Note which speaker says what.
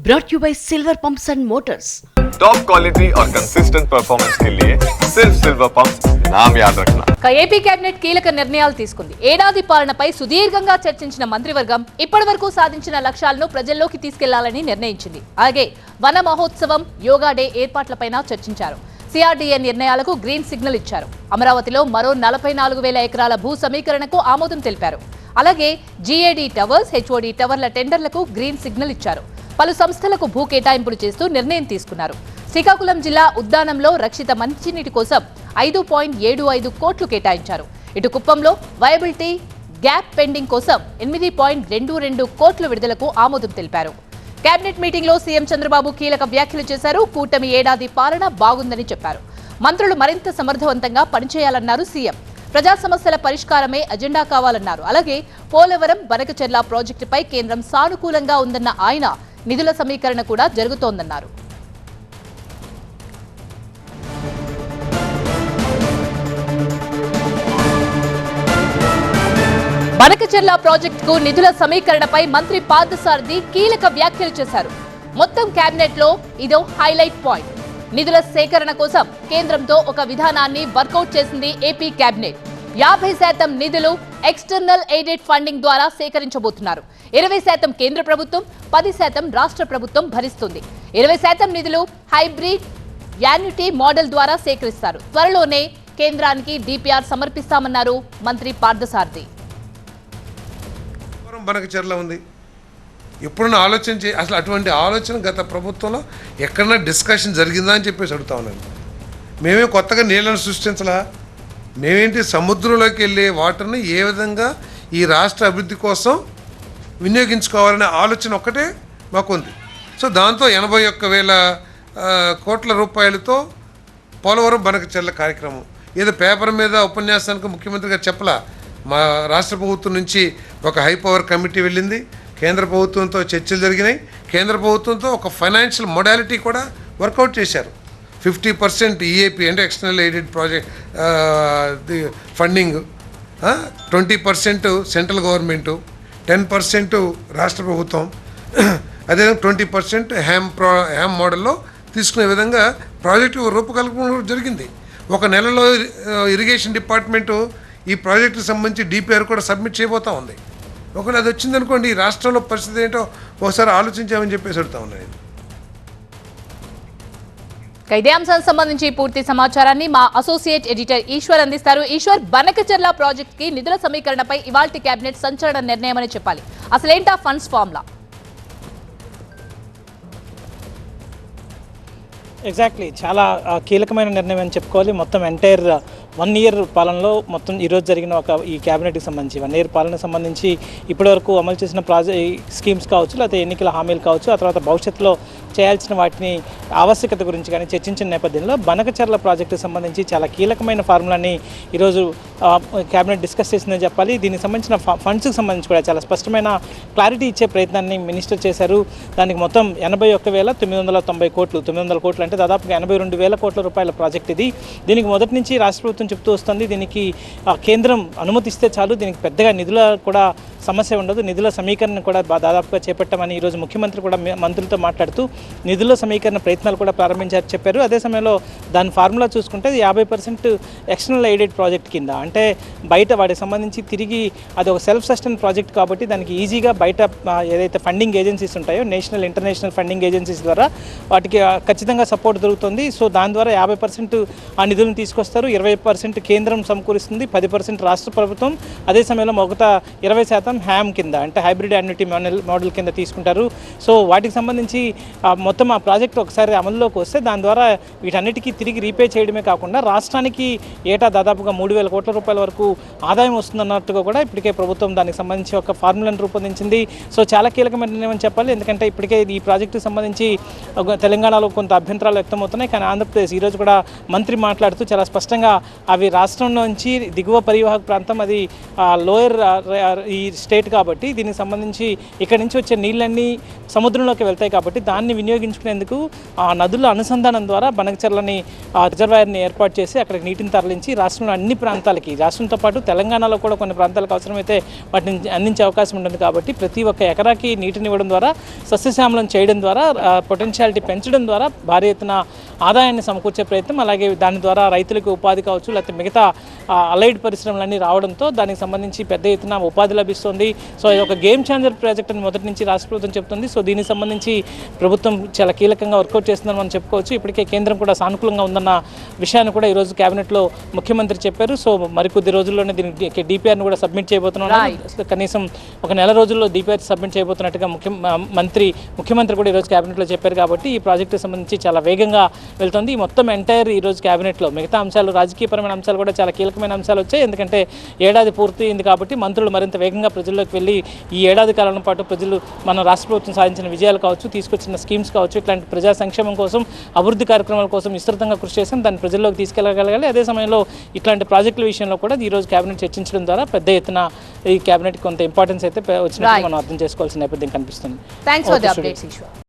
Speaker 1: brought you by Silver Pumps and Motors.
Speaker 2: Top quality और consistent performance के लिए सिर्फ सिल्वर पंप्स नाम याद रखना.
Speaker 3: ఏపీ కేబినెట్ కీలక నిర్ణయాలు తీసుకుంది. ఏడాది పాలనపై సుదీర్ఘంగా చర్చించిన మంత్రివర్గం ఇప్పటివరకు సాధించిన లక్ష్యాలను ప్రజల్లోకి తీసుకెళ్లాలని నిర్ణయించింది. అలాగే వన మహోత్సవం, యోగా డే ఏర్పాట్లపైన చర్చించారు. సిఆర్డీఏ నిర్ణయాలకు గ్రీన్ సిగ్నల్ ఇచ్చారు. అమరావతిలో మరో 44,000 ఎకరాల భూ సమీకరణకు ఆమోదం తెలిపారు. అలాగే జీఏడీ టవర్స్, హెచ్ఓడీ టవర్ల టెండర్లకు గ్రీన్ సిగ్నల్ ఇచ్చారు. పలు సంస్థలకు భూ కేటాయింపులు చేస్తూ నిర్ణయం తీసుకున్నారు. శ్రీకాకుళం జిల్లా ఉద్దానంలో రక్షిత మంచినీటి కోసం 5.75 కోట్లు కేటాయించారు. ఇటు కుప్పంలో వయబిలిటీ గ్యాప్ పెండింగ్ కోసం 8.22 కోట్ల విడుదలకు ఆమోదం తెలిపారు. కేబినెట్ మీటింగ్ లో సీఎం చంద్రబాబు కీలక వ్యాఖ్యలు చేశారు. కూటమి ఏడాది పాలన బాగుందని చెప్పారు. మంత్రులు మరింత సమర్థవంతంగా పనిచేయాలన్నారు సీఎం. ప్రజా సమస్యల పరిష్కారమే అజెండా కావాలన్నారు. అలాగే పోలవరం, బనకచెర్ల ప్రాజెక్టుపై కేంద్రం సానుకూలంగా ఉందన్న ఆయన నిధుల సమీకరణ కూడా జరుగుతోందన్నారు. బనకచెర్ల ప్రాజెక్టుకు నిధుల సమీకరణపై మంత్రి పార్థసారథి కీలక వ్యాఖ్యలు చేశారు. మొత్తం కేబినెట్ లో ఇదో హైలైట్ పాయింట్. నిధుల సేకరణ కోసం కేంద్రంతో ఒక విధానాన్ని వర్కౌట్ చేసింది ఏపీ కేబినెట్. 50% నిధులు ఎక్స్టర్నల్ ఎయిడెడ్ ఫండింగ్ ద్వారా సేకరించబోతున్నారు. 20% కేంద్ర ప్రభుత్వం, 10% రాష్ట్ర ప్రభుత్వం భరిస్తుంది. 20% నిధులు హైబ్రిడ్ యాన్యుటీ మోడల్ ద్వారా సేకరిస్తారు. త్వరలోనే కేంద్రానికి డిపిఆర్ సమర్పిస్తామన్నారు మంత్రి పార్థసారథి.
Speaker 4: బనకచెర్ల ఉంది, ఎప్పుడన్నా ఆలోచన అసలు అటువంటి ఆలోచన గత ప్రభుత్వంలో ఎక్కడన్నా డిస్కషన్ జరిగిందా అని చెప్పేసి అడుగుతా ఉన్నాను. మేమే కొత్తగా నీళ్ళను సృష్టించలా, మేమేంటి సముద్రంలోకి వెళ్ళే వాటర్ని ఏ విధంగా ఈ రాష్ట్ర అభివృద్ధి కోసం వినియోగించుకోవాలనే ఆలోచన ఒక్కటే మాకుంది. సో దాంతో 81,000 కోట్ల రూపాయలతో పోలవరం బనకచెర్ల కార్యక్రమం ఏదో పేపర్ మీద ఉపన్యాసానికి ముఖ్యమంత్రి గారు చెప్పలా. మా రాష్ట్ర ప్రభుత్వం నుంచి ఒక హై పవర్ కమిటీ వెళ్ళింది, కేంద్ర ప్రభుత్వంతో చర్చలు జరిగినాయి, కేంద్ర ప్రభుత్వంతో ఒక ఫైనాన్షియల్ మొడాలిటీ కూడా వర్కౌట్ చేశారు. 50% ఈఏపీ అంటే external aided project funding, 20% central government, 10% రాష్ట్ర ప్రభుత్వం, అదేవిధంగా 20% హ్యామ్ మోడల్లో తీసుకునే విధంగా ప్రాజెక్టు రూపకల్పన జరిగింది. ఒక నెలలో ఇరిగేషన్ డిపార్ట్మెంటు ఈ ప్రాజెక్టుకి సంబంధించి డిపిఆర్ కూడా సబ్మిట్ చేయబోతూ ఉంది. ఒకవేళ అది వచ్చిందనుకోండి, ఈ రాష్ట్రంలో పరిస్థితి ఏంటో ఒకసారి ఆలోచించామని చెప్పేసి అడుగుతా ఉన్నాను.
Speaker 3: ఇదే అంశానికి సంబంధించి పూర్తి సమాచారాన్ని మా అసోసియేట్ ఎడిటర్ ఈశ్వర్ అందిస్తారు. ఈశ్వర్, బనకచెర్ల ప్రాజెక్ట్ కి నిధుల సమీకరణపై ఇవాల్టి కేబినెట్ సంచలన నిర్ణయం అని చెప్పాలి. అసలేంటా ఫండ్స్ ఫార్ములా?
Speaker 5: ఎగ్జాక్ట్లీ, చాలా కీలకమైన నిర్ణయం అని చెప్పుకోవాలి. మొత్తం ఎంటైర్ 1 ఇయర్ పాలనలో మొత్తం ఈరోజు జరిగిన ఈ క్యాబినెట్కి సంబంధించి 1 ఇయర్ పాలనకు సంబంధించి ఇప్పటివరకు అమలు చేసిన స్కీమ్స్ కావచ్చు, లేకపోతే ఎన్నికల హామీలు కావచ్చు, ఆ తర్వాత భవిష్యత్తులో చేయాల్సిన వాటిని ఆవశ్యకత గురించి కానీ చర్చించిన నేపథ్యంలో బనకచెర్ల ప్రాజెక్టుకు సంబంధించి చాలా కీలకమైన ఫార్ములాని ఈరోజు క్యాబినెట్ డిస్కస్ చేసిందని చెప్పాలి. దీనికి సంబంధించిన ఫండ్స్కి సంబంధించి కూడా చాలా స్పష్టమైన క్లారిటీ ఇచ్చే ప్రయత్నాన్ని మినిస్టర్ చేశారు. దానికి మొత్తం 81,990 కోట్లు, 900 కోట్లు అంటే దాదాపుగా 82,000 కోట్ల రూపాయల ప్రాజెక్ట్ ఇది. దీనికి మొదటి నుంచి రాష్ట్ర ప్రభుత్వం చెప్తూ వస్తుంది, దీనికి కేంద్రం అనుమతిస్తే చాలు, దీనికి పెద్దగా నిధుల కూడా సమస్య ఉండదు, నిధుల సమీకరణ కూడా దాదాపుగా చేపట్టామని ఈరోజు ముఖ్యమంత్రి కూడా మంత్రులతో మాట్లాడుతూ నిధుల సమీకరణ ప్రయత్నాలు కూడా ప్రారంభించారు చెప్పారు. అదే సమయంలో దాని ఫార్ములా చూసుకుంటే 50% ఎక్స్టర్నల్ ఎయిడెడ్ ప్రాజెక్ట్ కింద, అంటే బయట వాటికి సంబంధించి తిరిగి అది ఒక సెల్ఫ్ సస్టైన్ ప్రాజెక్ట్ కాబట్టి దానికి ఈజీగా బయట ఏదైతే ఫండింగ్ ఏజెన్సీస్ ఉంటాయో, నేషనల్ ఇంటర్నేషనల్ ఫండింగ్ ఏజెన్సీస్ ద్వారా వాటికి ఖచ్చితంగా సపోర్ట్ దొరుకుతుంది. సో దాని ద్వారా 50% ఆ నిధులను తీసుకొస్తారు, 20% కేంద్రం సమకూరుస్తుంది, 10% రాష్ట్ర ప్రభుత్వం, అదే సమయంలో మిగతా 20% హ్యామ్ కింద అంటే హైబ్రిడ్ యాన్యుటీ మోడల్ కింద తీసుకుంటారు. సో వాటికి సంబంధించి మొత్తం ఆ ప్రాజెక్టు ఒకసారి అమల్లోకి వస్తే దాని ద్వారా వీటన్నిటికీ తిరిగి రీపే చేయడమే కాకుండా రాష్ట్రానికి ఏటా దాదాపుగా 3,000 కోట్ల రూపాయల వరకు ఆదాయం వస్తుందన్నట్టుగా కూడా ఇప్పటికే ప్రభుత్వం దానికి సంబంధించి ఒక ఫార్ములాను రూపొందించింది. సో చాలా కీలకమైన నిర్ణయం చెప్పాలి, ఎందుకంటే ఇప్పటికే ఈ ప్రాజెక్టుకు సంబంధించి తెలంగాణలో కొంత అభ్యంతరాలు వ్యక్తమవుతున్నాయి. కానీ ఆంధ్రప్రదేశ్ ఈరోజు కూడా మంత్రి మాట్లాడుతూ చాలా స్పష్టంగా అవి రాష్ట్రం నుంచి దిగువ పరివాహక ప్రాంతం, అది లోయర్ ఈ స్టేట్ కాబట్టి దీనికి సంబంధించి ఇక్కడి నుంచి వచ్చే నీళ్ళన్నీ సముద్రంలోకి వెళ్తాయి కాబట్టి దాన్ని వినియోగించుకునేందుకు ఆ నదుల అనుసంధానం ద్వారా బనకచెర్లని రిజర్వాయర్ని ఏర్పాటు చేసి అక్కడికి నీటిని తరలించి రాష్ట్రంలో అన్ని ప్రాంతాలకి, రాష్ట్రంతో పాటు తెలంగాణలో కూడా కొన్ని ప్రాంతాలకు అవసరమైతే వాటిని అందించే అవకాశం ఉంటుంది కాబట్టి ప్రతి ఒక్క ఎకరాకి నీటిని ఇవ్వడం ద్వారా, సస్యశ్యామలం చేయడం ద్వారా, పొటెన్షియాలిటీ పెంచడం ద్వారా భారీ ఎత్తున ఆదాయాన్ని సమకూర్చే ప్రయత్నం, అలాగే దాని ద్వారా రైతులకు ఉపాధి కావచ్చు, లేకపోతే మిగతా అలైడ్ పరిశ్రమలన్నీ రావడంతో దానికి సంబంధించి పెద్ద ఎత్తున ఉపాధి లభిస్తుంది. సో ఇది ఒక గేమ్ ఛాంజర్ ప్రాజెక్ట్ అని మొదటి నుంచి రాష్ట్ర ప్రభుత్వం చెప్తుంది. సో దీనికి సంబంధించి ప్రభుత్వం చాలా కీలకంగా వర్కౌట్ చేస్తుందని మనం చెప్పుకోవచ్చు. ఇప్పటికే కేంద్రం కూడా సానుకూలంగా ఉందన్న విషయాన్ని కూడా ఈరోజు కేబినెట్లో ముఖ్యమంత్రి చెప్పారు. సో మరికొద్ది రోజుల్లోనే దీనికి డిపిఆర్ని కూడా సబ్మిట్ చేయబోతున్నారు. కనీసం ఒక నెల రోజుల్లో డిపిఆర్ సబ్మిట్ చేయబోతున్నట్టుగా ముఖ్యమంత్రి కూడా ఈరోజు కేబినెట్లో చెప్పారు. కాబట్టి ఈ ప్రాజెక్టుకి సంబంధించి చాలా వేగంగా వెళ్తుంది. ఈ మొత్తం ఎంటైర్ ఈరోజు కేబినెట్లో మిగతా అంశాలు, రాజకీయపరమైన అంశాలు కూడా చాలా కీలకమైన అంశాలు వచ్చాయి. ఎందుకంటే ఏడాది పూర్తయింది కాబట్టి మంత్రులు మరింత వేగంగా ప్రజల్లోకి వెళ్ళి ఈ ఏడాది కాలం పాటు ప్రజలు మన రాష్ట్ర ప్రభుత్వం సాధించిన విజయాలు కావచ్చు, తీసుకొచ్చిన స్కీమ్స్ కావచ్చు, ఇట్లాంటి ప్రజా సంక్షేమం కోసం, అభివృద్ధి కార్యక్రమాల కోసం విస్తృతంగా కృషి చేసి దాన్ని ప్రజల్లోకి తీసుకెళ్ళగలగాలి. అదే సమయంలో ఇట్లాంటి ప్రాజెక్టుల విషయంలో కూడా ఈరోజు కేబినెట్ చర్చించడం ద్వారా పెద్ద ఎత్తున ఈ కేబినెట్ కొంత ఇంపార్టెన్స్ అయితే వచ్చినట్టు మనం అర్థం చేసుకోవాల్సిన నేపథ్యం కనిపిస్తుంది.
Speaker 3: Thanks for the updates.